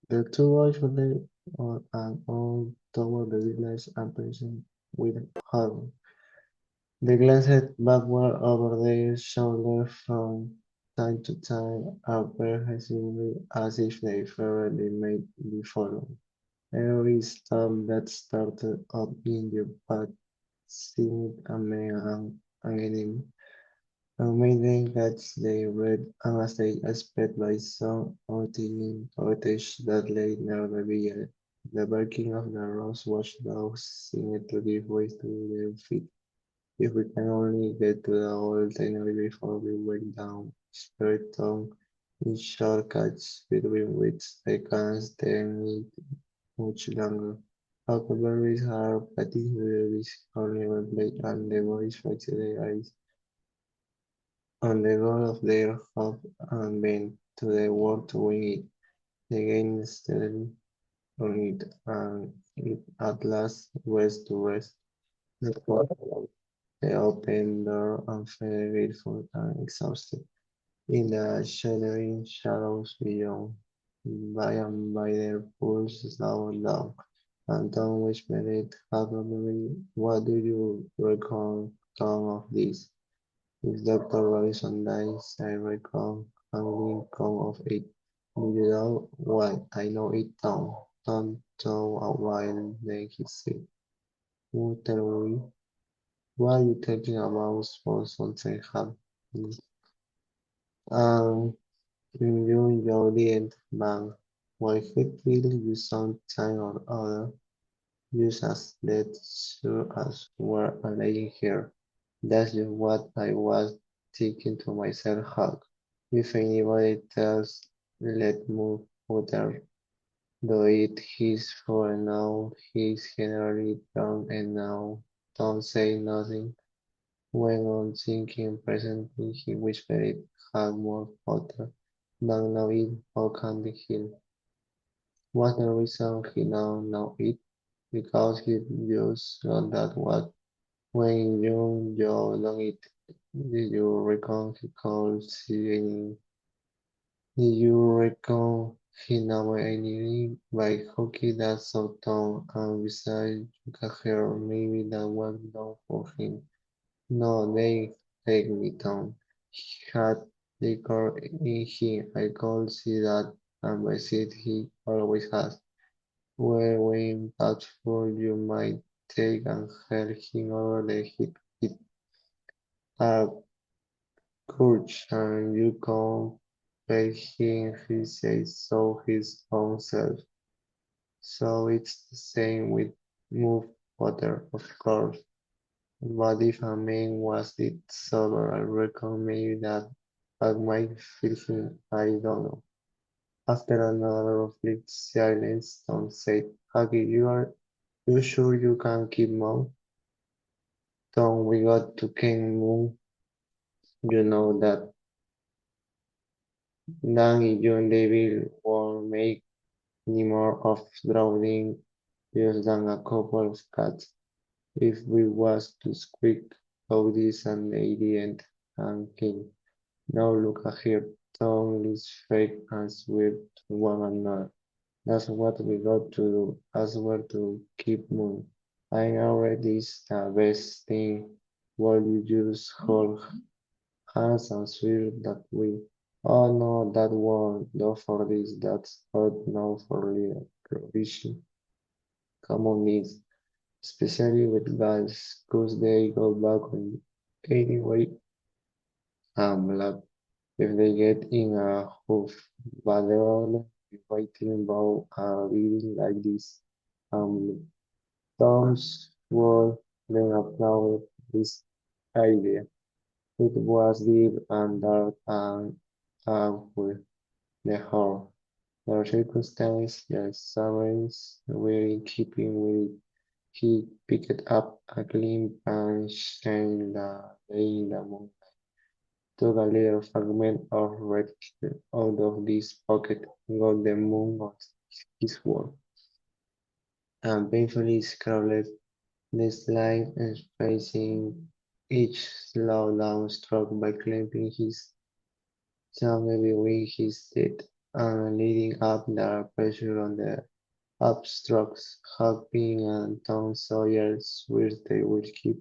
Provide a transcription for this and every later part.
The two boys relay on an old toward the village and person with horror. They glanced backward over their shoulders from time to time, apprehensively as if they feared they might be followed. Every storm that started up in the path seemed a man an enemy. Amazing that they read as they expect by some untiring cottage that lay near the village. The barking of the rose watchdogs seemed to give way to their feet. If we can only get to the old tannery before we break down spirit tongue in shortcuts between which I can't stand it much longer. Huckleberries are petty berries only when played and the boys fix their eyes on the goal of their hope and bend to the world to win it. They gain steadily on it and it at last rest to rest. The the open door and felt grateful and exhausted. In the shuddering shadows beyond, by and by their pulse slowed down, and Tom whispered happily, "What do you reckon, Tom, of this? If Dr. Robinson dies, I reckon Hanging come of it. Do you know why I know it, Tom?" Tom thought a while, then he said, "Who tell me? What are you talking about? Suppose something happened. Um, you didn't, man. Why he kill you sometime or other, just as dead sure as we're laying here. That's just what I was thinking to myself, Hulk. If anybody tells, let move water, do it his for now, he's generally drunk and now don't say nothing. Went on thinking. Presently he whispered, "Have more water. Don't know it. How can Hill?" Was the reason he don't know it? Because he just got that what when you don't eat. Did you reckon he called see any? Did you reckon he know anything by hockey that's so tall and besides you can hear maybe that was done for him? No, they take me down. He had liquor in him. I could see that, and by it he always has. Well, when doubtful, you might take and help him over the hip with a courage, and you can pay him, he says so his own self. So it's the same with move water, of course. But if a man was it sober, I reckon maybe that might feel him, I don't know. After another reflective silence, Tom said, "Aggie, you sure you can keep mum? Tom, we got to King Moon. You know that Danny John Devil won't make any more of drowning just than a couple of cats. If we was to squeak out this and they didn't, and King. Now look at here, Tom is fake and sweet to one another. That's what we got to do, as well to keep moving. I already is the best thing. While you just hold hands and swear that we. Oh no, that one, no for this, that's not no for real. Provision. Common needs, especially with guys, cause they go back on anyway. Like if they get in a hoof, but they're all waiting about a reading like this. Um, Tom's were then applauded this idea. It was deep and dark and with the horror. The circumstance, the sirens were in keeping with it. He picked up a clean pan, shined the day in the moon, took a little fragment of red cake out of this pocket, got the moon on his wall, and painfully scrawled the slide and spacing each slow down stroke by clamping his tongue between his teeth. and leading up the pressure on the upstrokes. Huck and Tom Sawyer swear they will keep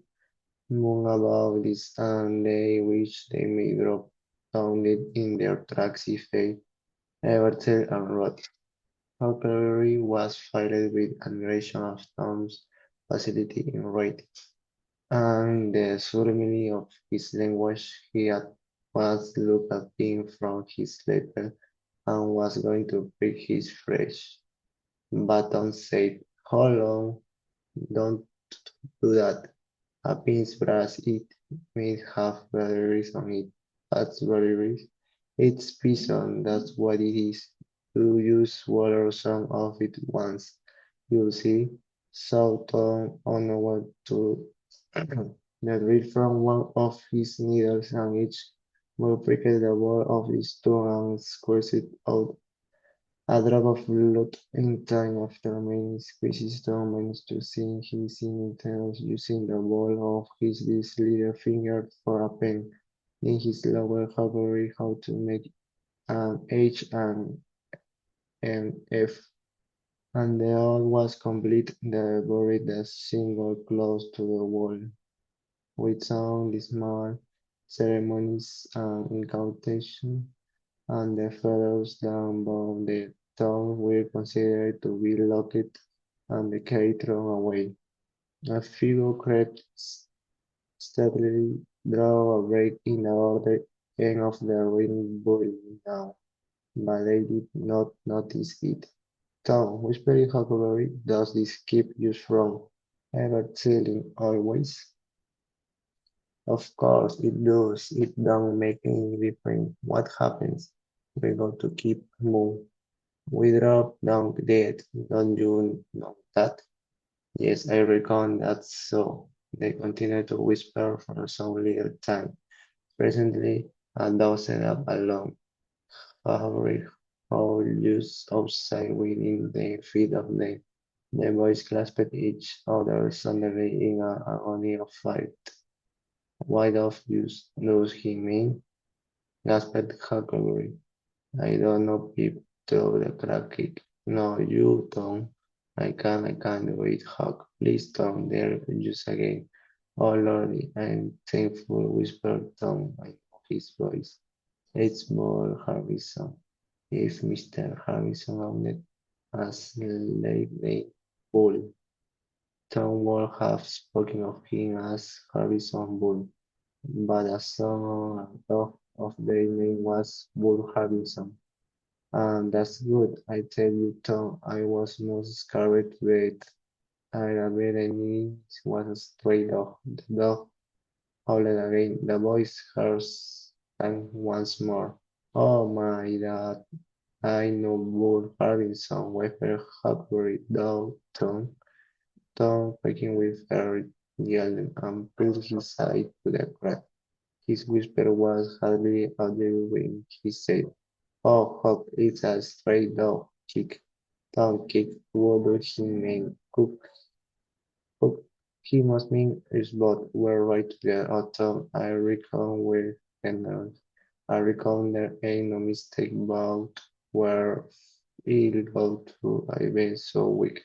moon above this and they wish they may drop down it in their tracks if they ever tell and rot. Huckleberry was filled with admiration of Tom's facility in writing, and the subtlety of his language. He at once looked at him from his lapel and was going to pick his fresh. Button said, "Hold on, don't do that. A pin's brass it may have batteries on it. That's batteries. It's poison, that's what it is. You swallow some of it once, you see." So Tom what to that read from one of his needles and each will prick the ball of his tongue and squeeze it out. A drop of blood in time after many squeezes Tom managed to sink his intestines using the ball of his little finger for a pen. Then his lower Huckleberry how to make an H and an F, and the all was complete. They buried the single close to the wall, with some small ceremonies and incantation, and the fellows down above the town were considered to be locked and the key thrown away. A few crept stealthily, draw a break in the other end of the ring boiling down, but they did not notice it. Tom, whispered Huckleberry, does this keep you from ever telling always? Of course it does. It don't make any difference what happens. We got to keep moving. We drop down dead. Don't you know that? Yes, I reckon that's so. They continued to whisper for some little time. Presently, a dozen up along every hole just outside within the feet of them. The boys clasped each other suddenly in an agony of fight. "Why does he mean?" gasped Huckleberry. "I don't know, Pip," told the cracked. "No, you don't. I can't do it, Huck. Please don't dare use again." "Oh, Lordy, I'm thankful," whispered Tom. I know his voice. "It's more Harrison. If Mr. Harrison owned a slave bull, Tom would have spoken of him as Harrison Bull, but a son and dog of their name was Bull Harrison. And that's good. I tell you, Tom, I was most scared, but I admit I knew it was a stray dog. The dog howled again. The boy's heart sank once more. "Oh my God, I know Bull Harrison," whispered Huckleberry. Tom, Tom, quaking with fear, yelled and pulled his side to the crack. His whisper was hardly audible when he said, "Oh, Huck, it's a stray dog. Kick. Don't kick." What does he mean? Cook. He must mean us both. We're right together. Oh, Tom, I reckon we're enemies. I reckon there ain't no mistake about where it'll go to. I've been so weak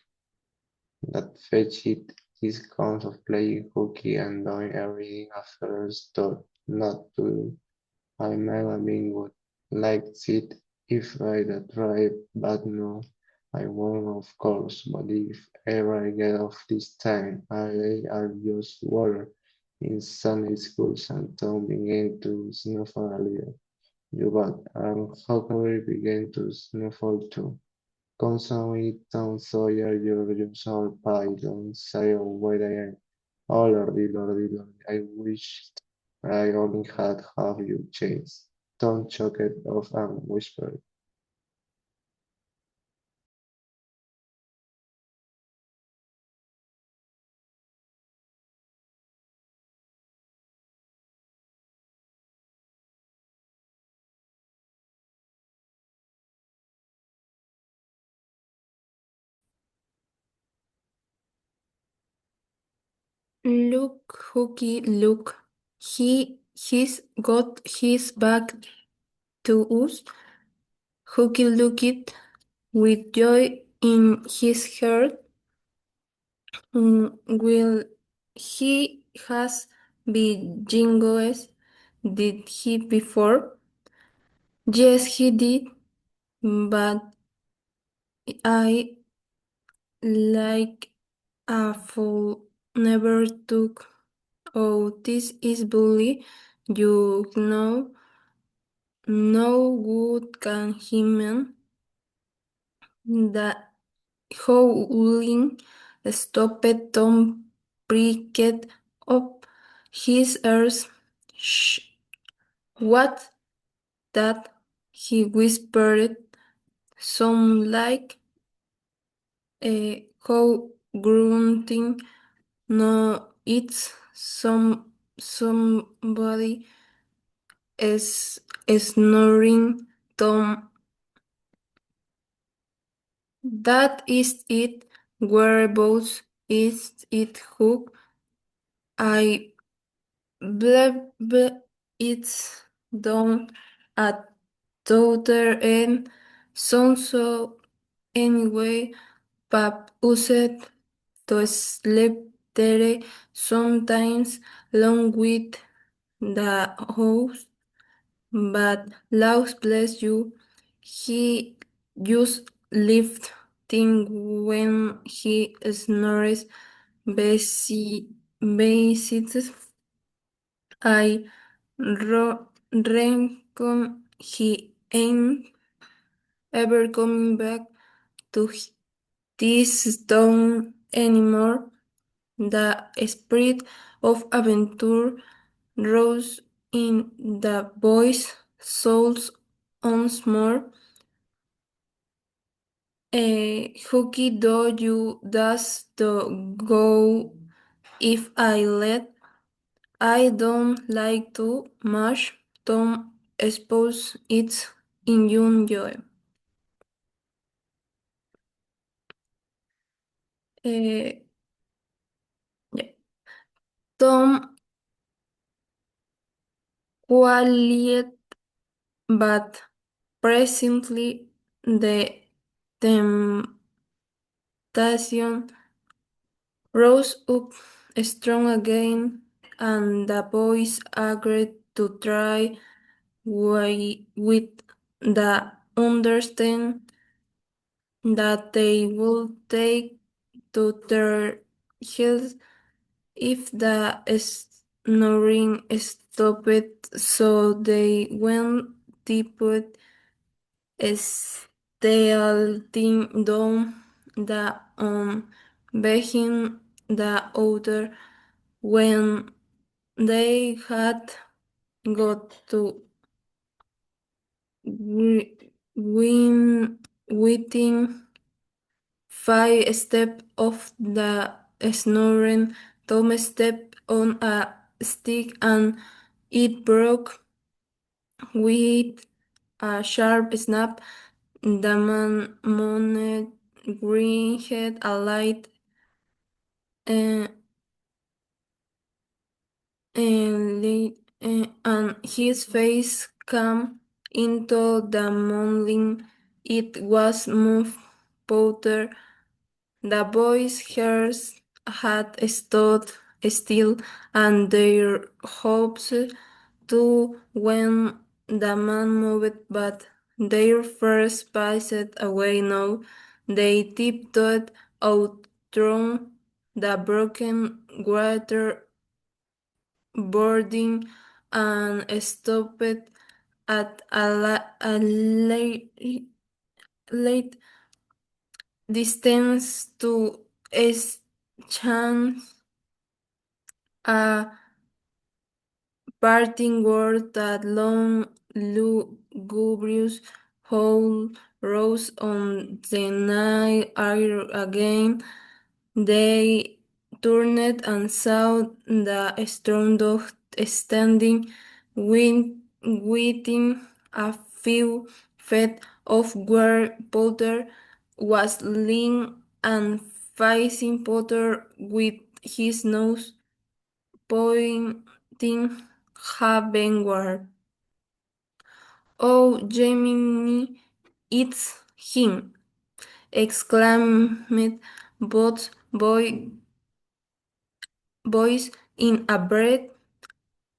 that fetch it. This counts of playing hooky and doing everything a feller's taught not to do. I might have been good, liked it if I'd tried, but no, I won't of course, but if ever I get off this time, I'll just water in Sunday schools and Tom began to snuffle a little. You got, and Huckleberry began to snuffle too. Constantly Tom Sawyer, your usual pie, don't say where I am. Oh lordy, lordy, lordy, I wish I only had half your chance. Tom choked off and whispered. Look, Hooky, look. He's got his back to us. Hooky looked with joy in his heart. Will he has been jingoes? Did he before? Yes, he did, but I, like a fool, never took. Oh, this is bully. You know, no good can he mean that howling stopped Tom pricked up his ears. Shh, what that? He whispered, some like a cow grunting. No, it's somebody is snoring. Tom, that is it. Whereabouts is it? Hook? I believe it's down at the end. So anyway, Pap used to sleep there sometimes along with the house, but Laos bless you, he just left thing when he snores visits. I reckon he ain't ever coming back to this town anymore. The spirit of adventure rose in the boys' souls once more. Hooky, do you does to go if I let? I don't like too much. Tom suppose it's in your joy. Eh, yeah. Tom quiet, but presently the temptation rose up strong again, and the boys agreed to try with the understand that they would take to their heels if the snoring stopped, so they went deeper, stealthing down the behind the other. When they had got to within 5 steps of the snoring, Tom stepped on a stick and it broke with a sharp snap. The mooned green had a light uh, and his face came into the moonlight. It was moved powder. The boys' hairs had stood still, and their hopes too when the man moved, but their fears passed away now. They tiptoed out through the broken water boarding and stopped at a late distance to exchange a parting word. That long, lugubrious howl rose on the night air again. They turned and saw the strong dog standing within a few feet of where Potter was lying and facing Potter with his nose pointing heavenward. Oh, Gemini, It's him! Exclaimed both boys in a breath.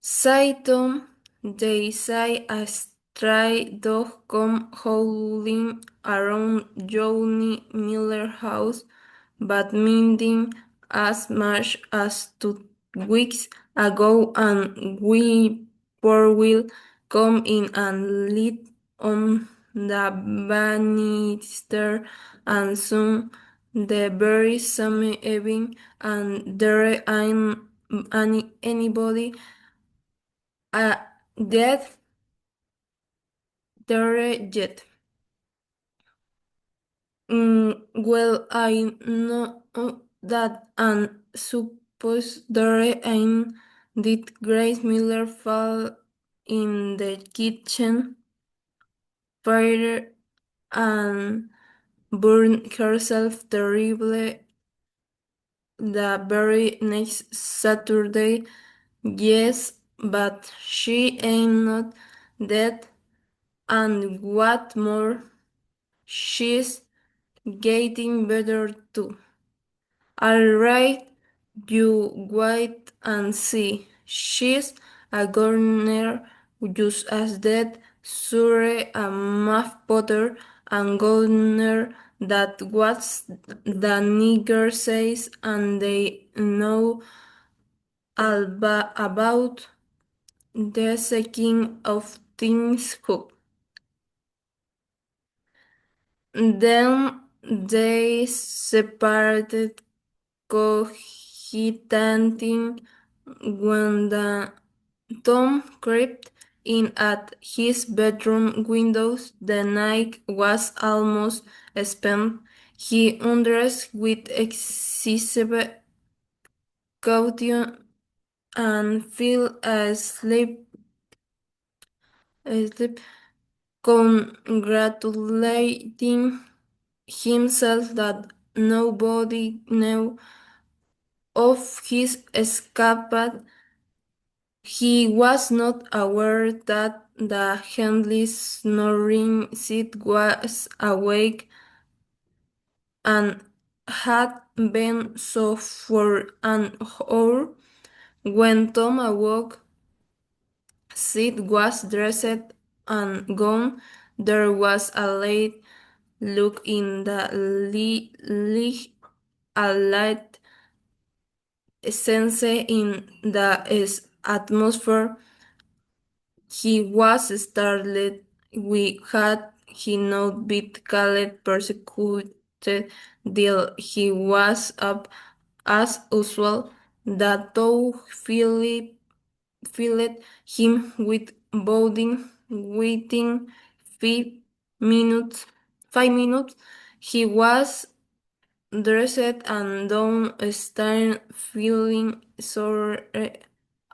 Saiton, they say a stray dog come howling around Johnny Miller's house, but meaning as much as 2 weeks ago, and we poor will come in and lit on the banister, and soon the very same evening, and there ain't anybody dead there yet. Well, I know that, and suppose there ain't. Did Grace Miller fall in the kitchen fire and burn herself terribly the very next Saturday? Yes, but she ain't not dead, and what more, she's getting better too. Alright, you wait and see. She's a governor just as dead, sure a math potter and governor that what the nigger says, and they know about the second of things hook. Then they separated cogitating when the Tom crept in at his bedroom windows. The night was almost spent. He undressed with excessive caution and fell asleep congratulating himself that nobody knew of his escape. He was not aware that the Henley snoring seat was awake and had been so for an hour. When Tom awoke, Sid was dressed and gone. There was a late look in the a light sense in the atmosphere. He was startled. We had he not been called persecuted till he was up as usual. That though filled him with boding, waiting 5 minutes. 5 minutes, he was dressed and down, staring, feeling sore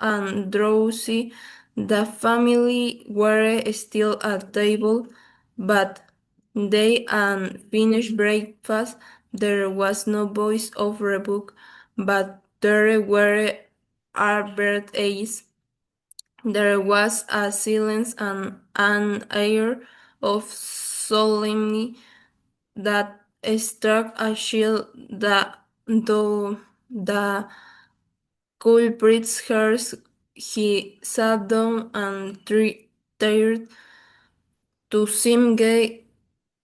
and drowsy. The family were still at table, but they and finished breakfast. There was no voice of rebuke, but there were arbed eyes. There was a silence and an air of solemnity that struck a chill though the culprit's hers. He sat down and tried to seem gay,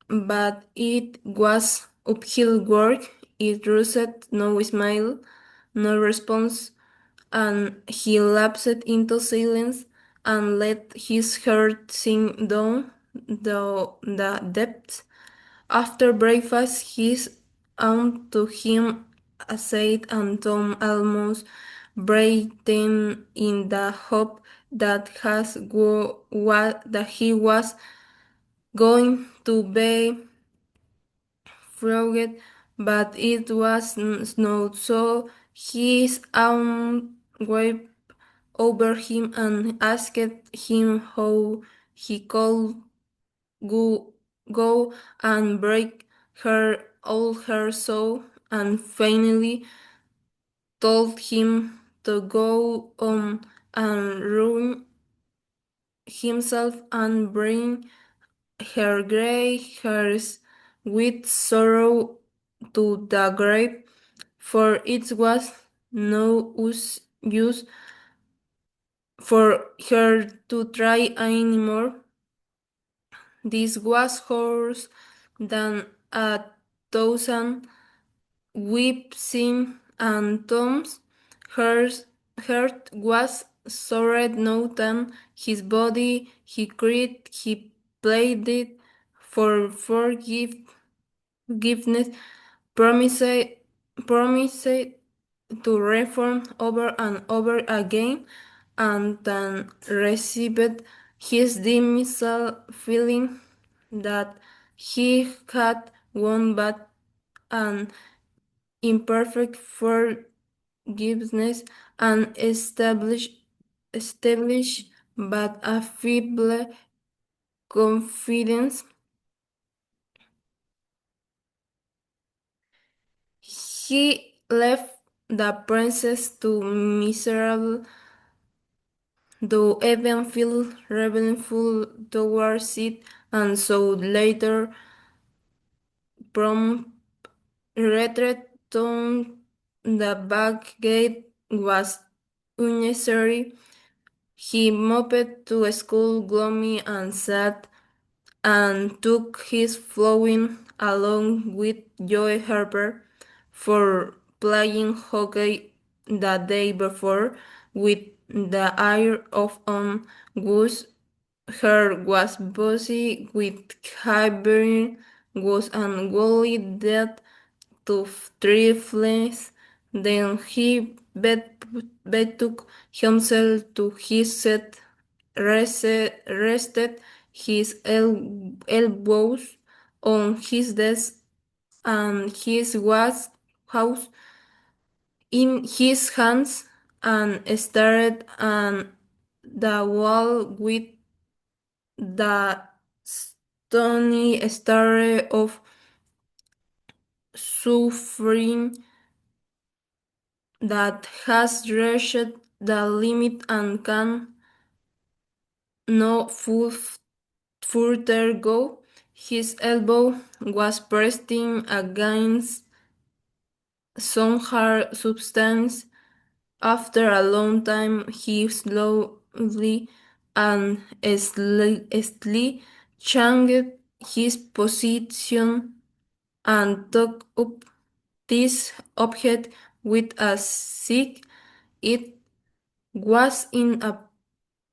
but it was uphill work. It roused no smile, no response, and he lapsed into silence and let his heart sink down the depths. After breakfast, his aunt to him said, and Tom almost brightened in the hope that he was going to be froged, but it was not so. His aunt waved over him and asked him how he could go, go and break all her soul, and finally told him to go on and ruin himself and bring her grey hairs with sorrow to the grave, for it was no use for her to try any more. This was worse than 1,000 whips and Tom's heart was sorted no than his body. He cried, he pleaded for forgiveness, promised, promised to reform over and over again, and then received his dismissal, feeling that he had won but an imperfect forgiveness and established but a feeble confidence. He left the princess to miserable, though even feel rebellion towards it, and so later from retreat to the back gate was unnecessary. He mopped to school gloomy and sad, and took his flowing along with Joe Harper for playing hockey the day before with the air of on whose hair was bushy with high-bearing was and woolly dead to three fleas. Then he betook himself to his set, rested his elbows on his desk and his house in his hands, and stared at the wall with the stony stare of suffering that has reached the limit and can no further go. His elbow was pressed against some hard substance. After a long time, he slowly and slowly changed his position and took up this object with a stick. It was in a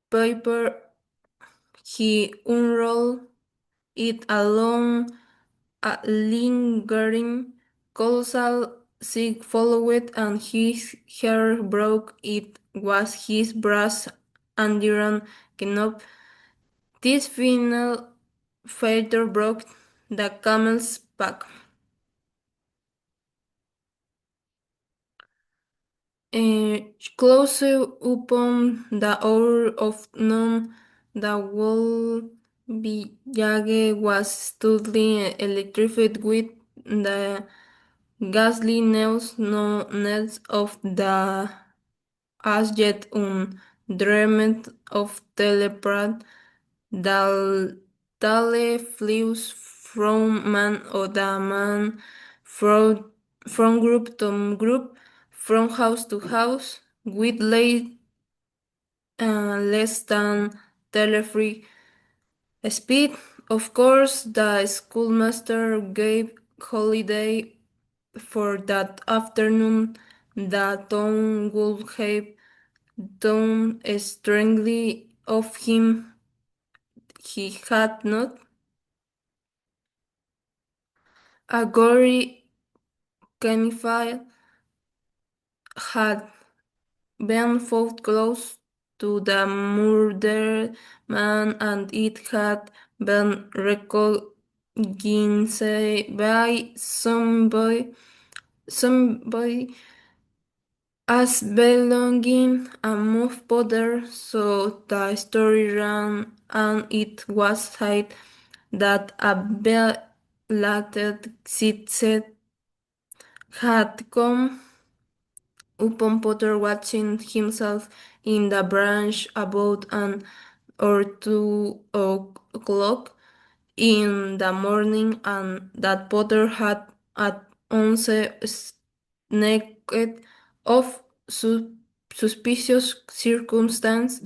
paper. He unrolled it along a lingering colossal sig followed, and his hair broke. It was his brass andiron knob. This final failure broke the camel's back. Close upon the hour of noon, the whole village was studly electrified with the ghastly news of the as yet undreamed of telepath. The tale flews from man or the man, from, from group to group, from house to house, with less than telefree speed. Of course, the schoolmaster gave holiday for that afternoon. The town would have done strangely of him he had not. A gory campfire had been found close to the murdered man, and it had been recognized by somebody as belonging a move Potter. So the story ran, and it was said that a belated citizen had come upon Potter watching himself in the branch about an or 2 o'clock. in the morning and that Potter had at once naked of suspicious circumstance,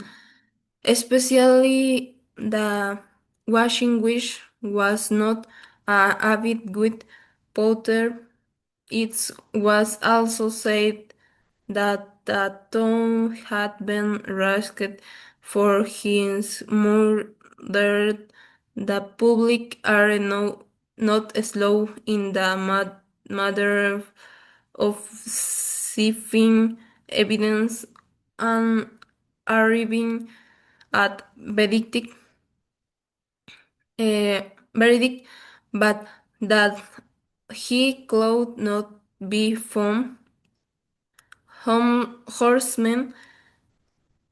especially the washing which was not a habit with Potter. It was also said that the town had been rasked for his murder. The public are not slow in the matter of sifting evidence and arriving at verdict, but that he could not be found. Horsemen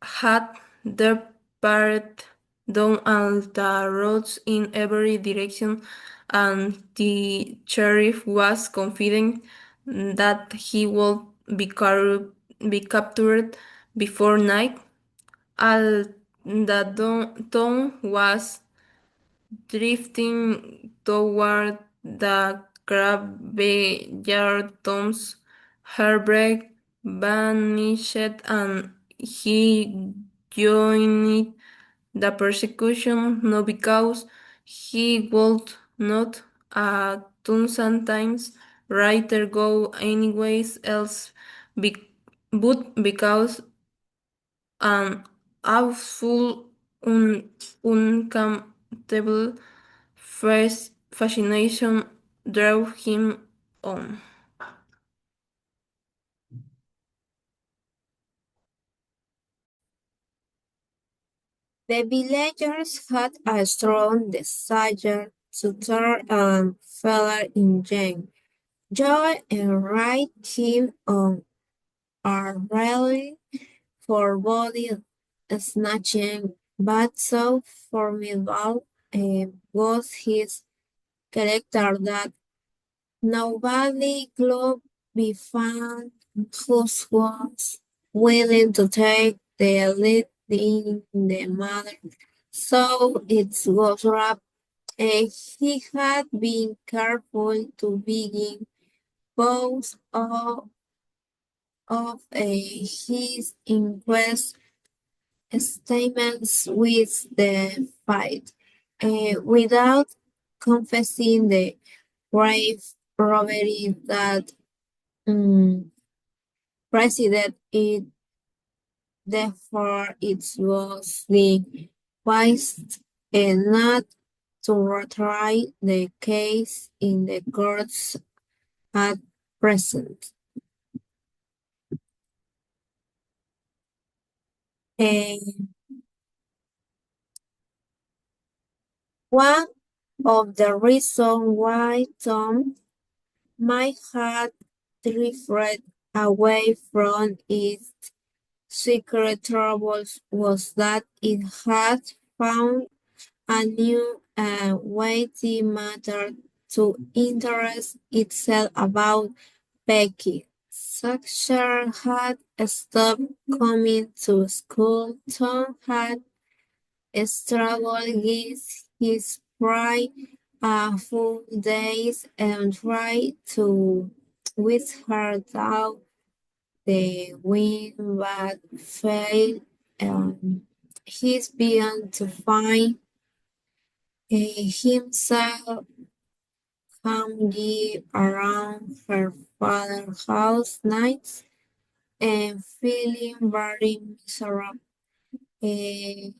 had departed down all the roads in every direction, and the sheriff was confident that he would be captured before night. All the town was drifting toward the graveyard. Tom's heartbreak vanished and he joined the persecution not because he would not a thousand times rather go anyways else be- but because an awful uncomfortable fascination drove him on. The villagers had a strong desire to turn and feather in Jane. Joy and ride him on a rally for body snatching, but so formidable was his character that nobody could be found who was willing to take the lead in the matter. So it was wrapped. He had been careful to begin both of his inquest statements with the fight, without confessing the grave robbery that um, preceded it. Therefore, it was the wise not to retry the case in the courts at present. Uh, One of the reasons why Tom might have drifted away from its secret troubles was that it had found a new and weighty matter to interest itself about. Becky. Sasha had stopped coming to school. Tom had struggled with his pride a few days and tried to whisper down the wind but failed. He's begun to find himself hanging around her father's house nights and feeling very miserable. Eh,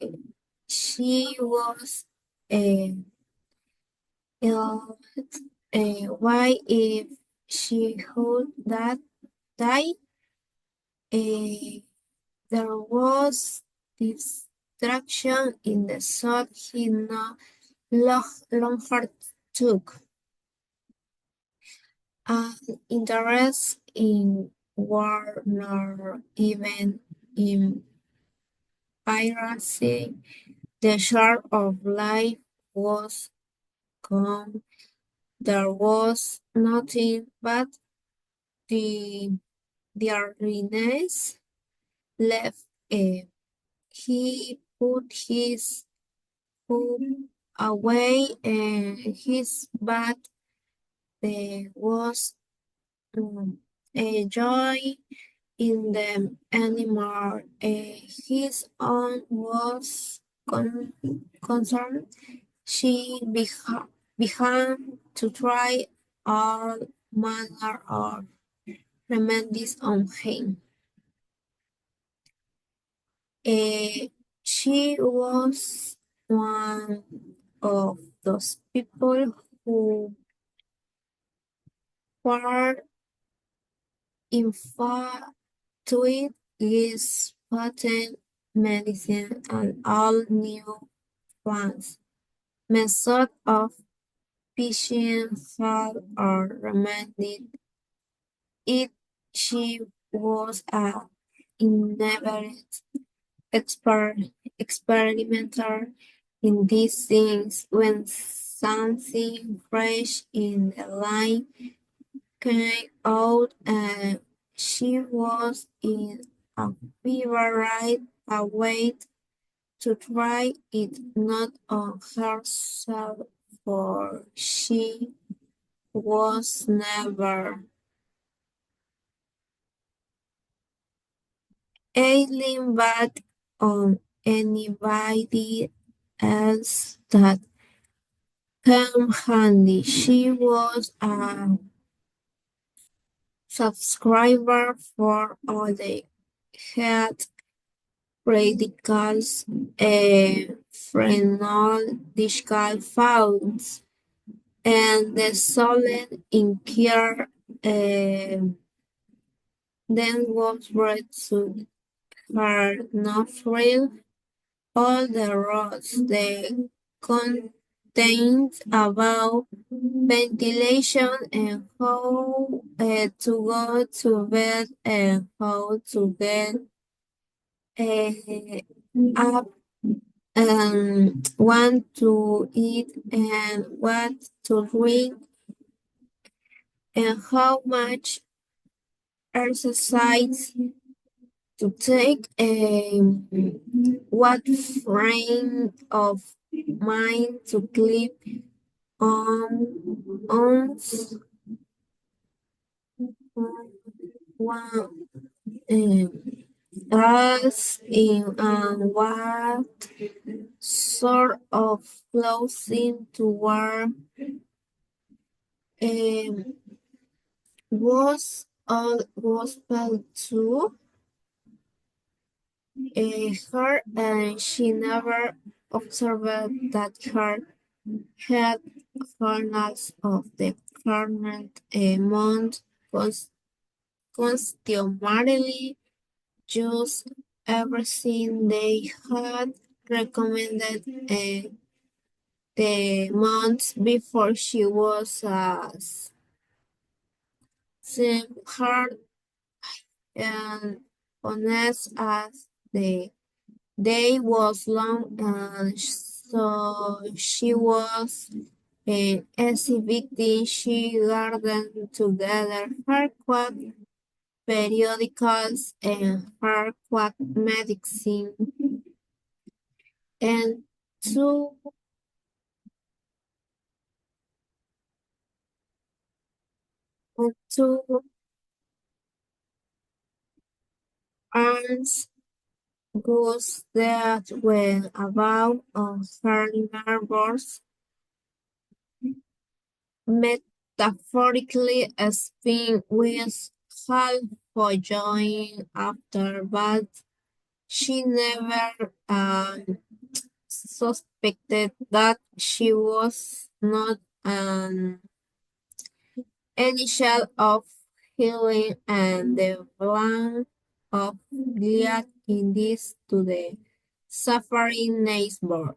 she was uh, ill. Why if she could that die? Uh, there was distraction in the thought he no longer took. An interest in war nor even in piracy. The charm of life was gone. There was nothing but the dreariness left. He put his foot away his back. There was a joy in them anymore. His own was concerned. She began to try all manner of remedies on him. She was one of those people who were infatuated with patent medicine and all new plants, method of fishing, thought or remedied it. She was a inveterate experimenter in these things. When something fresh in the line came out, she was in a fever right away to try it, not on herself, for she was never ailing, but on anybody else that came handy. She was a subscriber for all the head radicals, phrenological funds, and the solid in care then was brought to her nostril. All the roads they contained about ventilation and how to go to bed and how to get up and want to eat and what to drink and how much exercise to take, what frame of mind to keep on one us in and what sort of clothing to wear, um, was all gospel too. Her and she never observed that her had journals of the current month customarily used everything they had recommended the month before. She was as hard and honest as the day was long, and so she was exhibiting. She gathered together her quack periodicals and her quack medicine, and two two arms goes that went about on her nerves, metaphorically speaking, with half for joy after, but she never suspected that she was not an initial of healing and the blank of Gilead in this to the suffering neighbor.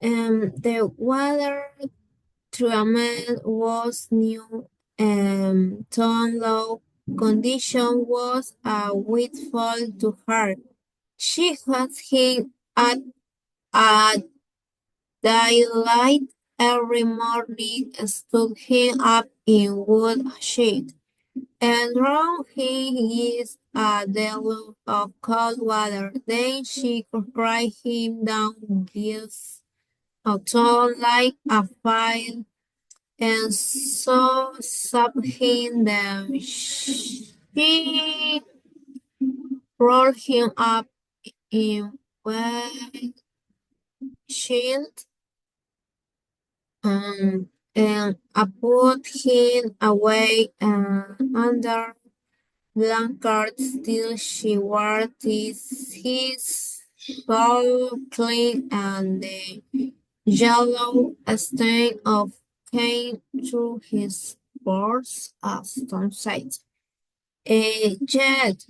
The water treatment was new. Tom low condition was a windfall to her. She had him at daylight every morning, stood him up in wood shed, and round he is a deluge of cold water. Then she cried him down, gives a tone like a fire, and so sub him down. She rolled him up in wet shield, and I put him away under blankets till she wore his soul clean, and the yellow stain of came through his pores, as Tom said. Yet,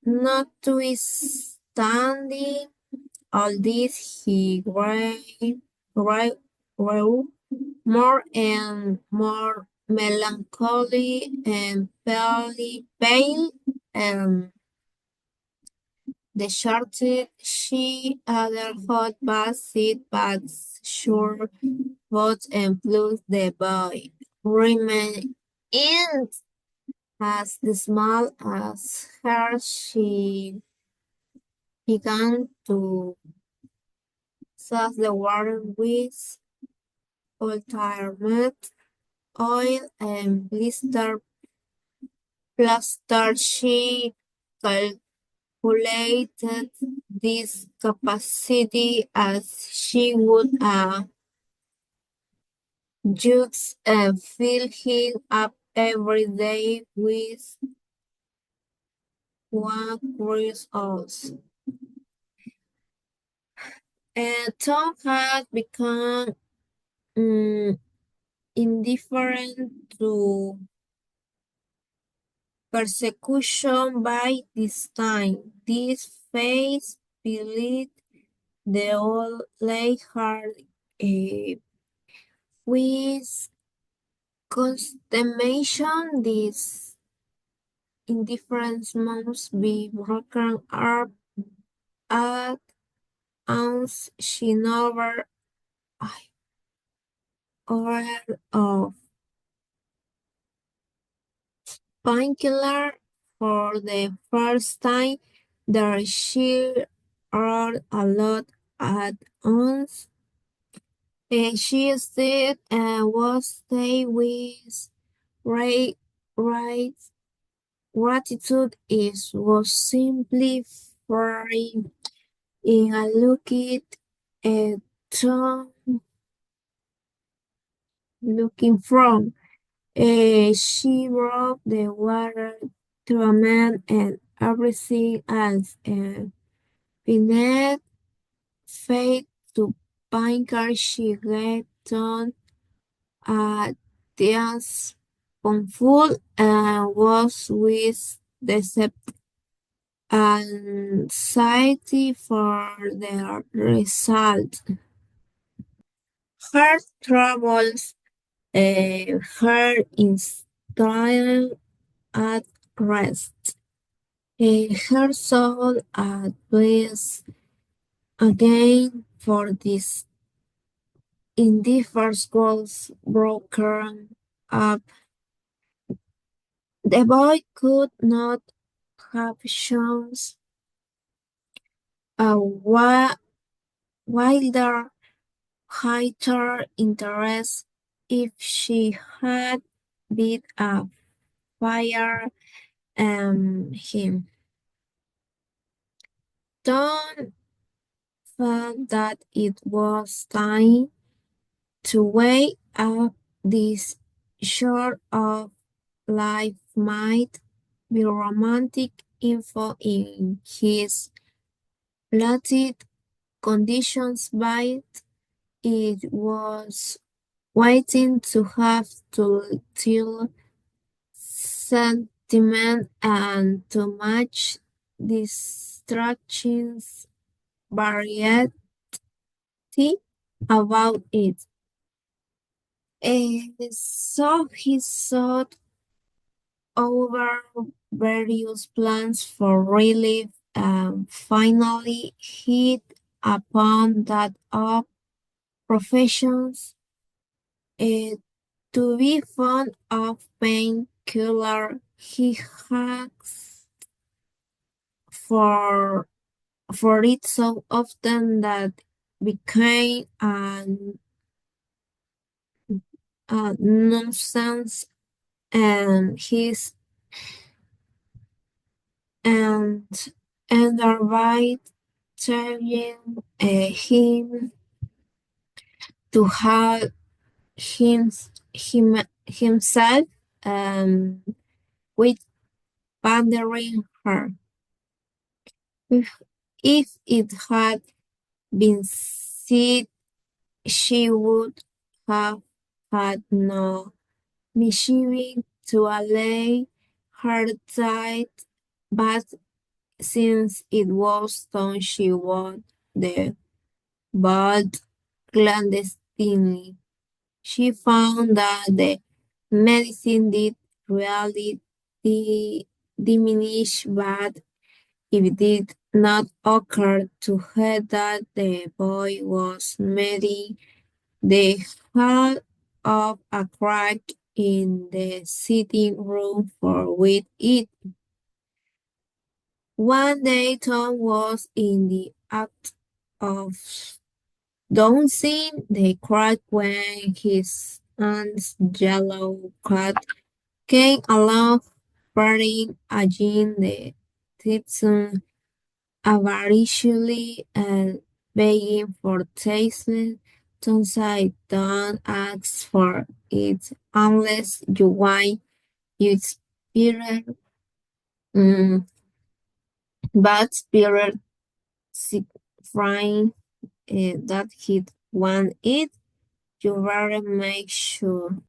notwithstanding all this, he grew more and more melancholy and pale, and the shorted she other hot basket bags sure votes and plus the boy remained as small as her. She began to sauce the water with ultimate oil and blister plaster. She calculated this capacity as she would a jug and fill him up every day with 1 quart. And Tom had become mm, indifferent to persecution by this time. This phase filled the old lay heart with consternation. This indifference must be broken up at once. She never heard of painkiller for the first time. There she heard a lot at once. And she said and was stay with right, right gratitude is was simply free in a look at Tom looking from. She brought the water to a man and everything else, and Pinette fate to Pinker she gave Tom a dance spoonful and was with the anxiety for the result. Her troubles, her instinct at rest, her soul at peace again, for this indifference was broken up. The boy could not have shown a wilder, higher interest if she had been a fire him. Tom felt that it was time to weigh up this sort of life might be romantic info in his latent conditions, but it was waiting to have to till sentiment and to match distractions variety about it. So he thought over various plans for relief and finally hit upon that of professions. To be fond of pain killer. He asks for it so often that became a nuisance, and his and thereby telling him to have himself with pandering her. If it had been said, she would have had no misgiving to allay her died, but since it was done, she was there, but clandestinely. She found that the medicine did really diminish, but it did not occur to her that the boy was mending the half of a crack in the sitting room for with it. One day Tom was in the act of dowsing the crack when his aunt's yellow cat came along purring against the kitchen avariciously and begging for tasteless. Tom said, "Don't ask for it unless you want you spirit." Mm, but spirit signifying that he'd want it, you better make sure.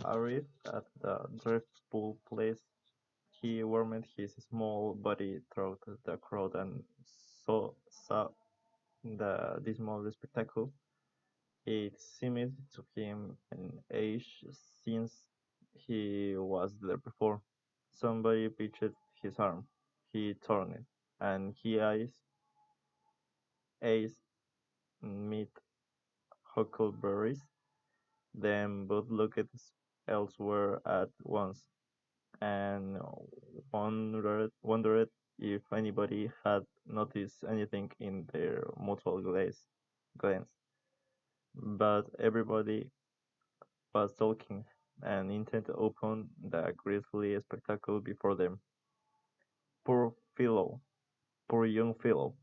Arrived at the driftwood place, he wormed his small body through the crowd and saw the dismal spectacle. It seemed to him an age since he was there before. Somebody pitched his arm. He turned it, and he ate meat huckleberries. Then both looked elsewhere at once and wondered if anybody had noticed anything in their mutual glance. But everybody was talking and intent upon the grisly spectacle before them. Poor fellow, poor young fellow.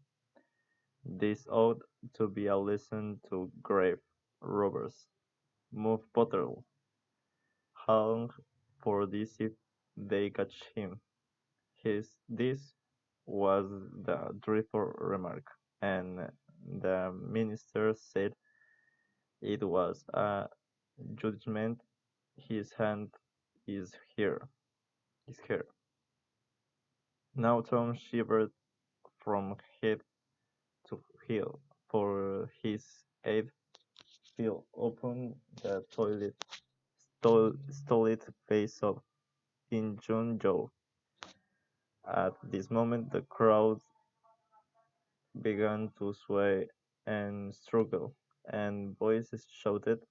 This ought to be a lesson to grave robbers. Move Potterl. Hung for this if they catch him. This was the dreadful remark, and the minister said it was a judgment. His hand is here. Is here. Now Tom shivered from head to heel, for his eyes fell upon the stolid face of Injun Joe. At this moment the crowd began to sway and struggle, and voices shouted,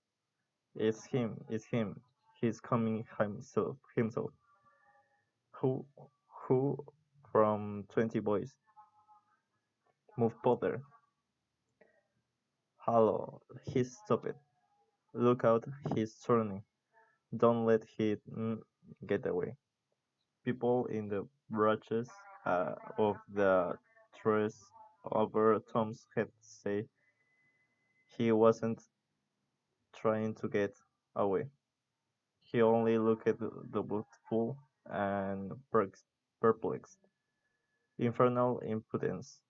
"It's him! It's him! He's coming himself!" Who? Who? From 20 boys. Move Potter. Hallo! He's stopped. Look out! He's turning. Don't let him get away. People in the branches of the trees over Tom's head say he wasn't trying to get away. He only looked doubtful and perplexed. "Infernal impudence,"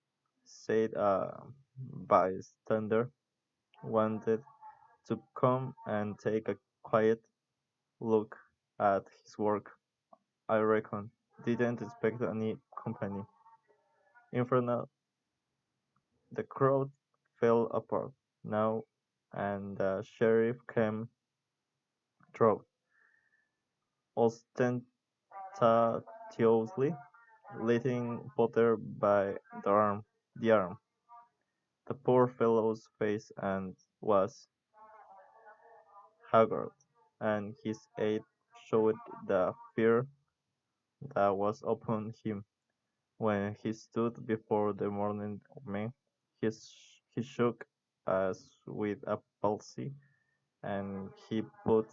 said a bystander. "Wanted to come and take a quiet look at his work, I reckon. Didn't expect any company." Infernal. The crowd fell apart now, and the sheriff came through, ostentatiously leading Potter by the arm. The poor fellow's face was haggard, and his eyes showed the fear that was upon him. When he stood before the morning men, he shook as with a palsy, and he put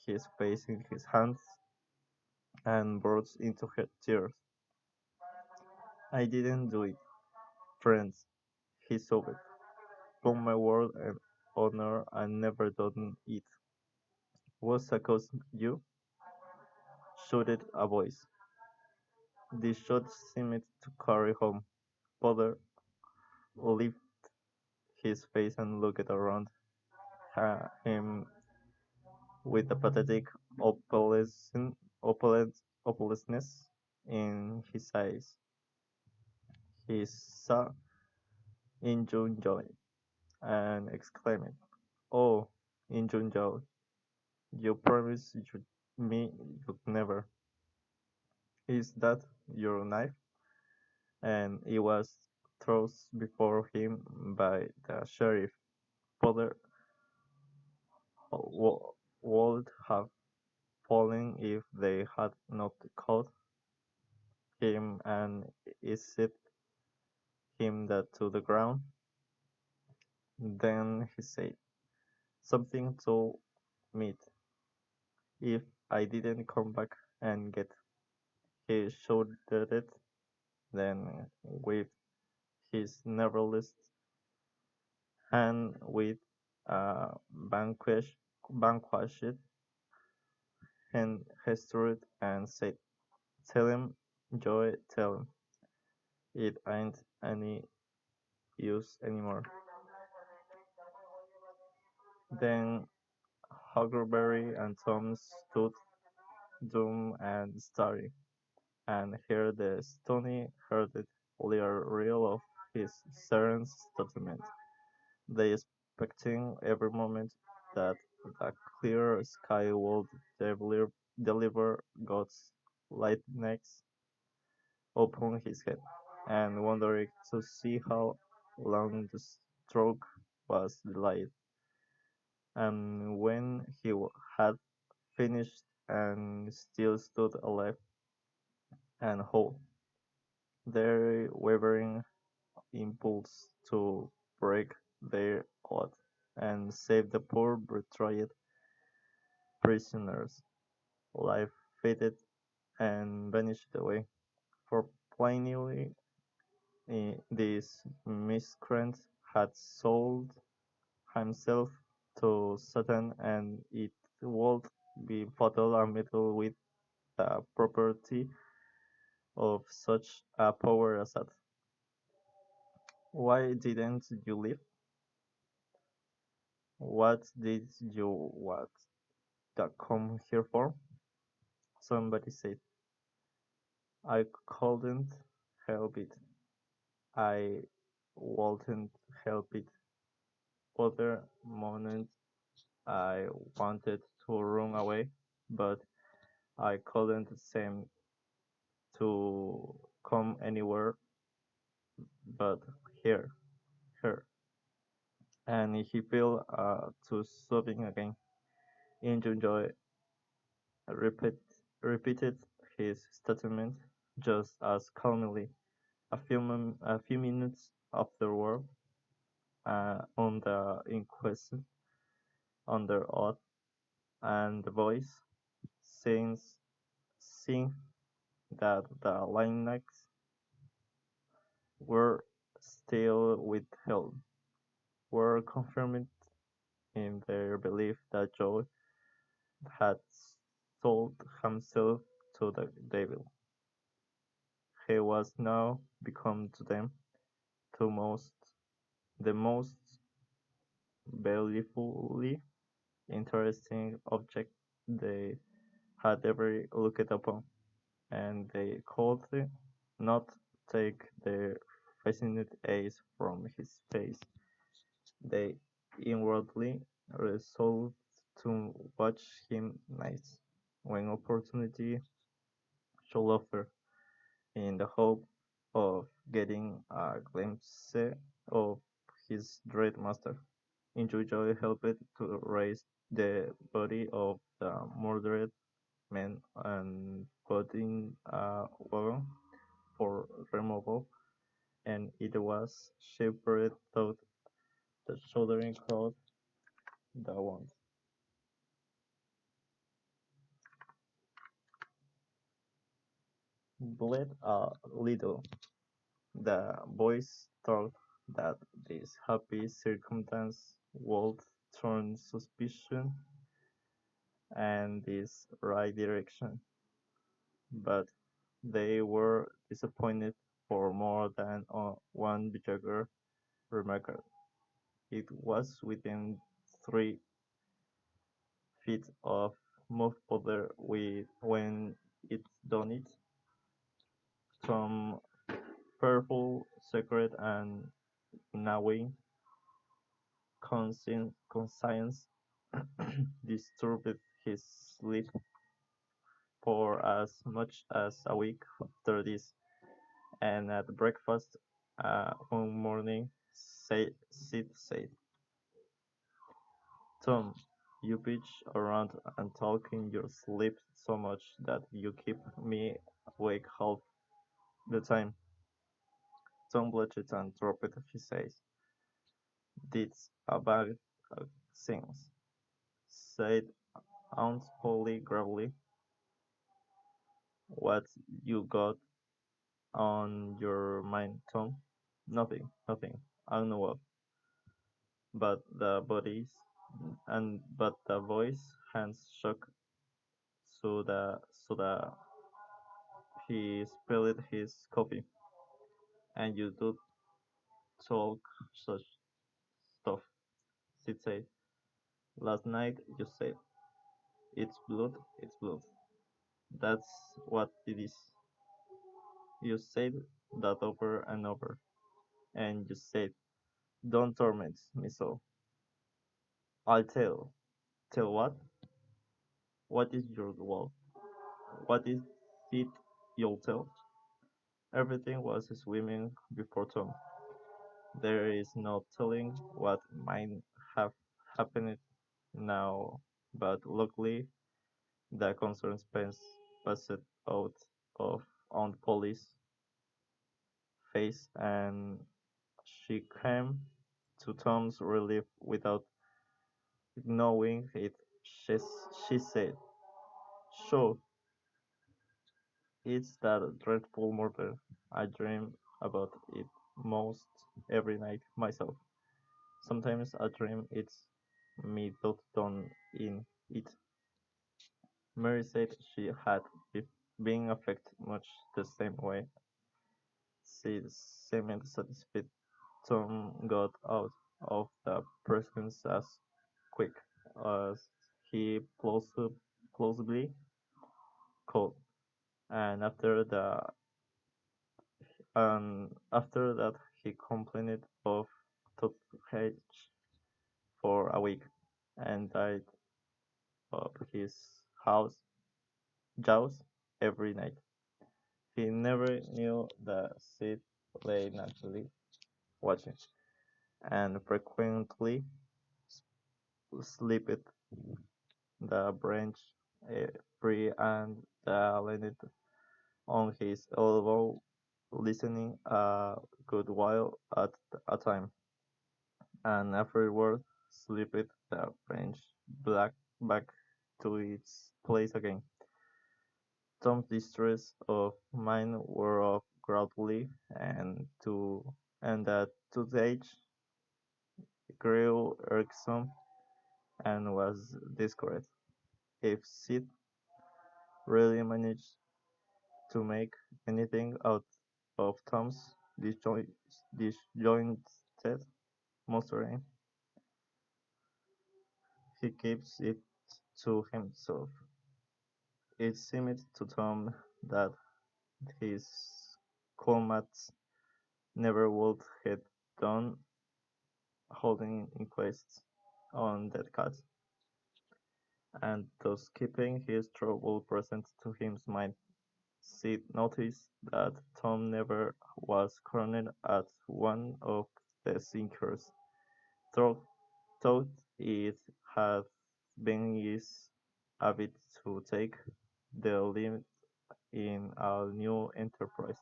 his face in his hands and burst into tears. I didn't do it, friends, he sobbed. Upon my word and honor, I never done it. Was accused you? Shouted a voice. The shot seemed to carry home. Father lifted his face and looked around him with a pathetic hopelessness in his eyes. He saw Injun Joy and exclaimed, "Oh, Injun Joy, you promised me you'd never. Is that your knife?" And it was thrust before him by the sheriff. Father would have fallen if they had not caught him and eased him to the ground. Then he said, "Something told me if I didn't come back and get." He shouldered it, then with his nerveless hand with vanquished and gestured and said, "Tell him, Joy, tell him. It ain't any use anymore." Then Huckleberry and Tom stood dumb and staring, and heard the stony-hearted Lear reel of his servant's statement. They expecting every moment that the clear sky would deliver God's lightnings upon his head, and wondering to see how long the stroke was delayed. And when he had finished and still stood alive and whole, their wavering impulse to break their oath and save the poor betrayed prisoners' life faded and vanished away. For plainly this miscreant had sold himself to Satan, and it would be fatal and meddle with the property of such a power as that. Why didn't you leave? What did you want to come here for? Somebody said. I couldn't help it. I wouldn't help it. Other moment I wanted to run away, but I couldn't seem to come anywhere but here, here. And he fell to sobbing again. Angel Joy repeat, repeated his statement just as calmly. A few minutes afterward, on the inquest, under oath, and the voice saying that the Linux were still withheld, were confirmed in their belief that Joe had sold himself to the devil. He was now become to them the most balefully interesting object they had ever looked upon, and they could not take their fascinated eyes from his face. They inwardly resolved to watch him nights, when opportunity should offer, in the hope of getting a glimpse of his dread master. Injujoy helped to raise the body of the murdered men and put in a wagon for removal, and it was shepherded through the shuddering crowd that once bled a little. The boys thought that this happy circumstance would turn suspicion and this right direction, but they were disappointed, for more than one villager remarked it was within 3 feet of mouth powder when it done it. Some fearful secret and gnawing conscience disturbed his sleep for as much as a week after this, and at breakfast one morning Sid said, "Tom, you bitch around and talk in your sleep so much that you keep me awake half the time." Tom blushed and dropped his eyes. "That's a bad thing," said Aunt Polly gravely. "What you got on your mind, Tom?" Nothing. I know of." But the boy's hands shook so that he spilled his coffee. "And you do talk such stuff," Sid said. "Last night you said, 'It's blood, it's blood.' That's what it is. You said that over and over. And you said, 'Don't torment me so.' I'll tell." "Tell what?" "What is your wall? What is it you'll tell?" Everything was swimming before Tom. There is no telling what might have happened now, but luckily the concerned passed out of Aunt Polly's face, and she came to Tom's relief without knowing it. She said, "Sure, it's that dreadful murder. I dream about it most every night myself. Sometimes I dream it's me that done in it." Mary said she had been affected much the same way. She seemed satisfied. Tom got out of the presence as quick as he plausibly could, and after that he complained of toothache for a week, and died of his jaws every night. He never knew the seed lay naturally watching, and frequently slipped the branch free and leaned on his elbow, listening a good while at a time, and afterward slipped the branch back to its place again. Tom's distress of mind wore off gradually, and that toothache grew irksome and was discouraged. If Sid really managed to make anything out of Tom's disjointed muttering, he keeps it to himself. It seemed to Tom that his comrades never would have done holding inquests on that cat, and thus keeping his trouble present to his mind. Sid noticed that Tom never was cornered at one of the sinkers, thought it had been his habit to take the limit in a new enterprise.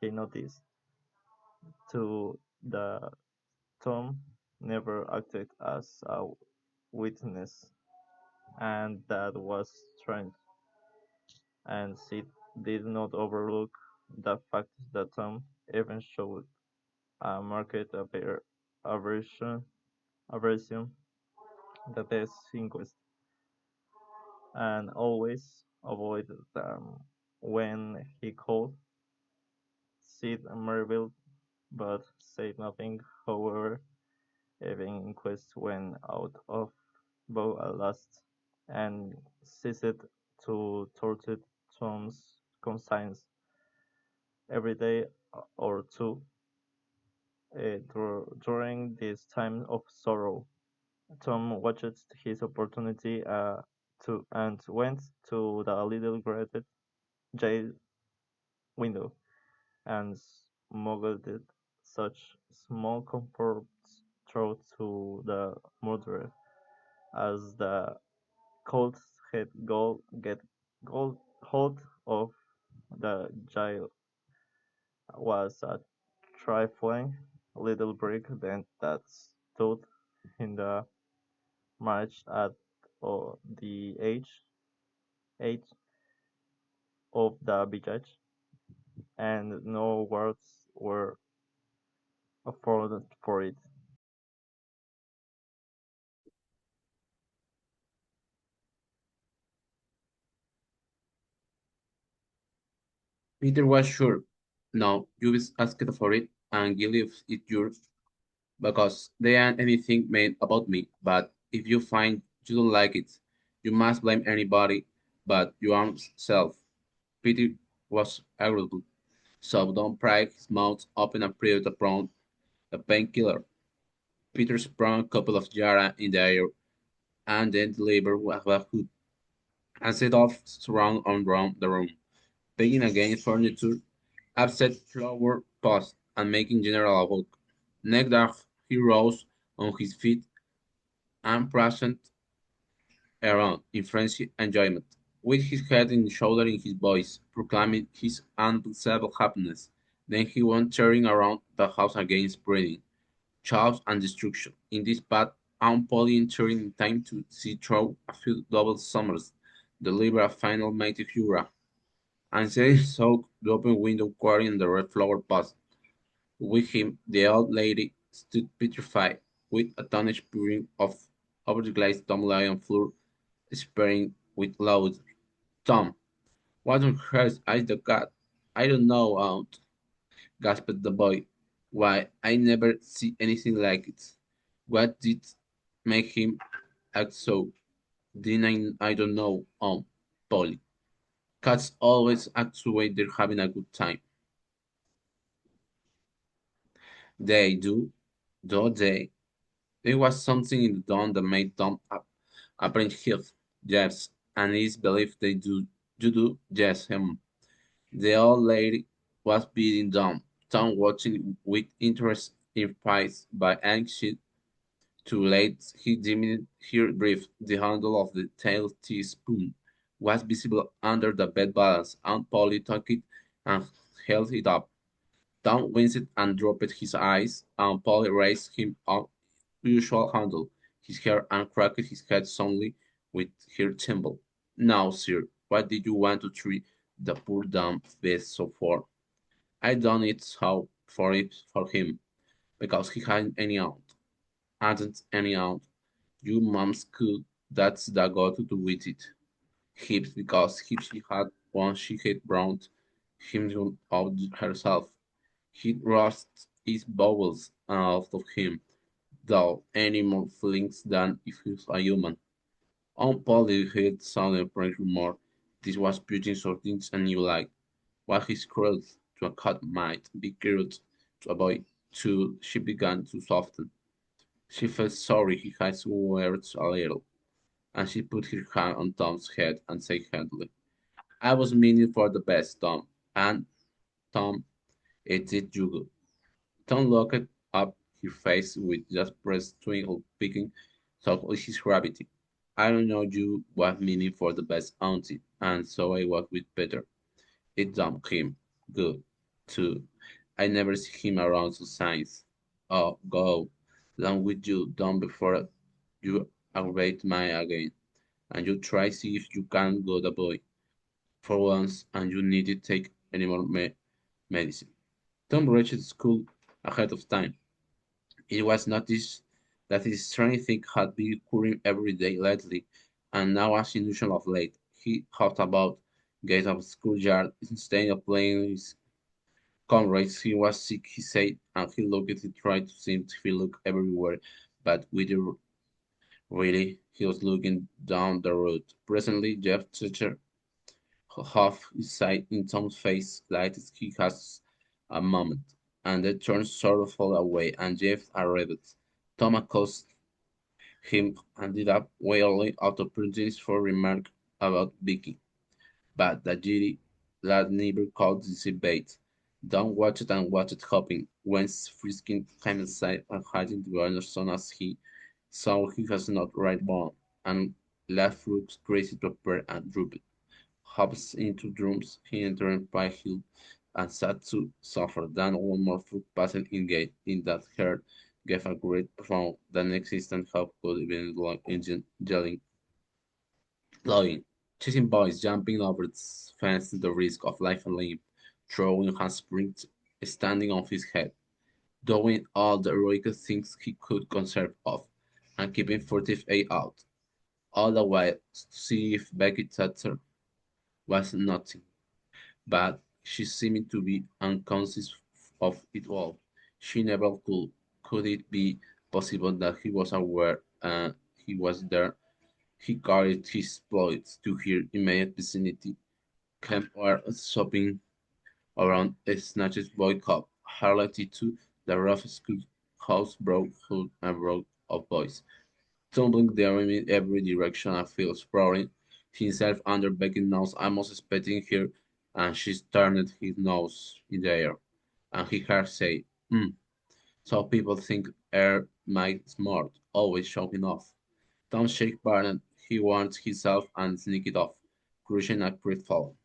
He noticed too that Tom never acted as a witness, and that was strange. And Sid did not overlook the fact that Tom even showed a marked aversion, aversion the test inquest, and always avoided them when he called. Sid marveled but said nothing. However, even inquest went out of bow at last, and ceased to torture Tom's conscience every day or two during this time of sorrow. Tom watched his opportunity to and went to the little grated jail window and smuggled such small comforts through to the murderer as the cold head get gold hold of the jail was a trifling little brick dent that stood in the march at the age of the village, and no words were afforded for it. Peter was sure. No, you asked for it, and you leave it yours, because there ain't anything made about me. But if you find you don't like it, you must blame anybody but your own self. Peter was agreeable, so don't pry his mouth open and prove upon a painkiller. Peter sprung a couple of jara in the air, and then delivered a hood, and set off round and round the room, begging against furniture, upset flower pots, and making general havoc. Next that he rose on his feet and pranced around in frenzied enjoyment, with his head and shoulder in his voice, proclaiming his unbelievable happiness. Then he went tearing around the house again, spreading chaos and destruction. In this path, Aunt Polly entering in time to see through a few double summers, deliver a final mighty hurrah, and say so the open window quarrying the red flower pots. With him, the old lady stood petrified, with a tarnished peering of over the glazed Tom Lion floor, sparing with loud Tom. What on earth is the cat? I don't know, aunt, gasped the boy. Why, I never see anything like it. What did make him act so? Then I don't know, Polly. Cats always act the way they're having a good time. They do, don't they? There was something in the dawn that made Tom apprehensive. Yes, and it's believed they do. You do? Yes, him. The old lady was beating Tom. Tom watching with interest in face by anxious too late he deemed her breath. The handle of the tail teaspoon was visible under the bed balance. Aunt Polly took it and held it up. Tom winced and dropped his eyes. Aunt Polly raised him up usual handle, his hair, and cracked his head soundly with her thimble. Now, sir, what did you want to treat the poor dumb beast so for? I done it so for him, because he hadn't any aunt. Hadn't any aunt. You mums could, that's the got to do with it. Hips, because if she had one she had brought him out herself. He'd rust his bowels out of him, though any more feelings than if he was a human. Aunt Polly had sounded French remark. This was putting something a new light. What his cruel to a cat might be cruel to a boy, too, she began to soften. She felt sorry he had swerved a little, and she put her hand on Tom's head and said gently, I was meaning for the best, Tom, and Tom, it did you good. Tom looked up her face with just pressed twinkle peeking through his gravity. I don't know you was meaning for the best auntie, and so I was with Peter. It dumped him. Good, too. I never see him around Susan's. Oh, go. Down with you, down before you aggravate my again. And you try see if you can go the boy. For once, and you need to take any more medicine. Tom reached school ahead of time. It was noticed that his strange thing had been occurring every day lately, and now as unusual of late. He thought about getting out of the schoolyard instead of playing with his comrades. He was sick, he said, and he looked he tried to seem to look everywhere, but with the really he was looking down the road. Presently Jeff touched half his sight in Tom's face, like he has a moment, and then turned sorrowful away, and Jeff arrived. Tom accosted him and did up weirdly opportunities for remark about Vicky, but the giddy lad never caught the bait. Don watched and watched hoping, when frisking came inside and hiding to Anderson as he saw he was not right one, and left roots crazy to appear and drooped. Hops into drums, he entered Pine Hill and sat to suffer. Then one more foot passed in gate in that heart gave a great frown. The next instant Hop could even like engine yelling, blowing, chasing boys, jumping over the fence at the risk of life and limb, throwing handsprings, standing on his head, doing all the heroic things he could conserve of, and keeping furtive eye out, all the while to see if Becky Thatcher was nothing. But she seemed to be unconscious of it all. She never could. Could it be possible that he was aware and he was there? He carried his exploits to her immediate vicinity. Camp were shopping around a snatched boy cub, highlighted to the rough schoolhouse brotherhood and broke of boys, tumbling there in every direction and feels sprawling, himself under Becky's nose, almost expecting her, and she turned his nose in the air, and he heard say, so people think air might smart, always showing off. Tom shake Barnett, he warned himself and sneaked off, crushing a crit fall.